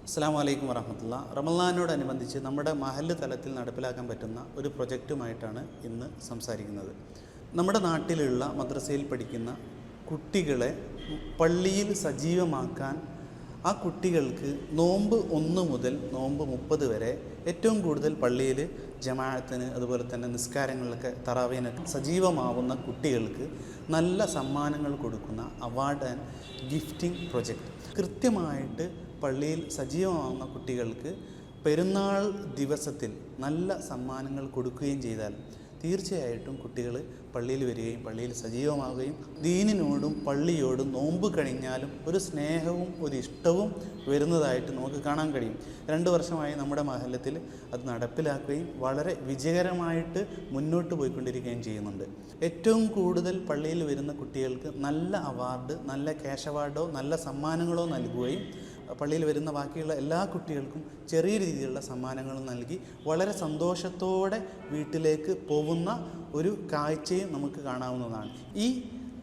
അസ്സലാമു അലൈക്കും വറഹ്മത്തുള്ളാഹി. റമളാനോടനുബന്ധിച്ച് നമ്മുടെ മഹല്ല് തലത്തിൽ നടപ്പിലാക്കാൻ പറ്റുന്ന ഒരു പ്രൊജക്റ്റുമായിട്ടാണ് ഇന്ന് സംസാരിക്കുന്നത്. നമ്മുടെ നാട്ടിലുള്ള മദ്രസയിൽ പഠിക്കുന്ന കുട്ടികളെ പള്ളിയിൽ സജീവമാക്കാൻ, ആ കുട്ടികൾക്ക് നോമ്പ് 1 മുതൽ നോമ്പ് 30 വരെ ഏറ്റവും കൂടുതൽ പള്ളിയിൽ ജമാഅത്തിന് അതുപോലെ തന്നെ നിസ്കാരങ്ങളിലൊക്കെ തറാവീനൊക്കെ സജീവമാവുന്ന കുട്ടികൾക്ക് നല്ല സമ്മാനങ്ങൾ കൊടുക്കുന്ന അവാർഡ് ആൻഡ് ഗിഫ്റ്റിംഗ് പ്രൊജക്റ്റ്. കൃത്യമായിട്ട് പള്ളിയിൽ സജീവമാവുന്ന കുട്ടികൾക്ക് പെരുന്നാൾ ദിവസത്തിൽ നല്ല സമ്മാനങ്ങൾ കൊടുക്കുകയും ചെയ്താൽ തീർച്ചയായിട്ടും കുട്ടികൾ പള്ളിയിൽ വരികയും പള്ളിയിൽ സജീവമാവുകയും ദീനിനോടും പള്ളിയോടും നോമ്പ് കഴിഞ്ഞാലും ഒരു സ്നേഹവും ഒരു ഇഷ്ടവും വരുന്നതായിട്ട് നമുക്ക് കാണാൻ കഴിയും. 2 വർഷമായി നമ്മുടെ മഹല്ലത്തിൽ അത് നടപ്പിലാക്കുകയും വളരെ വിജയകരമായിട്ട് മുന്നോട്ട് പോയിക്കൊണ്ടിരിക്കുകയും ചെയ്യുന്നുണ്ട്. ഏറ്റവും കൂടുതൽ പള്ളിയിൽ വരുന്ന കുട്ടികൾക്ക് നല്ല അവാർഡ്, നല്ല ക്യാഷ് അവാർഡോ നല്ല സമ്മാനങ്ങളോ നൽകുകയും പള്ളിയിൽ വരുന്ന ബാക്കിയുള്ള എല്ലാ കുട്ടികൾക്കും ചെറിയ രീതിയിലുള്ള സമ്മാനങ്ങൾ നൽകി വളരെ സന്തോഷത്തോടെ വീട്ടിലേക്ക് പോകുന്ന ഒരു കാഴ്ചയും നമുക്ക് കാണാവുന്നതാണ്. ഈ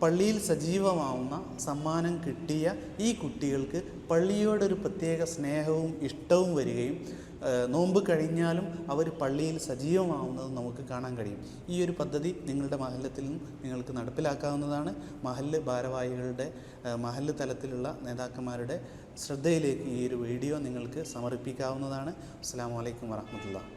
പള്ളിയിൽ സജീവമാവുന്ന സമ്മാനം കിട്ടിയ ഈ കുട്ടികൾക്ക് പള്ളിയോടൊരു പ്രത്യേക സ്നേഹവും ഇഷ്ടവും വരികയും നോമ്പ് കഴിഞ്ഞാലും അവർ പള്ളിയിൽ സജീവമാവുന്നത് നമുക്ക് കാണാൻ കഴിയും. ഈ ഒരു പദ്ധതി നിങ്ങളുടെ മഹല്ലത്തിൽ നിന്നും നിങ്ങൾക്ക് നടപ്പിലാക്കാവുന്നതാണ്. മഹല്ല് ഭാരവാഹികളുടെ മഹല്ല് തലത്തിലുള്ള നേതാക്കന്മാരുടെ ശ്രദ്ധയിലേക്ക് ഈ ഒരു വീഡിയോ നിങ്ങൾക്ക് സമർപ്പിക്കാവുന്നതാണ്. അസ്സലാമു അലൈക്കും വറഹ്മത്തുള്ളാഹി.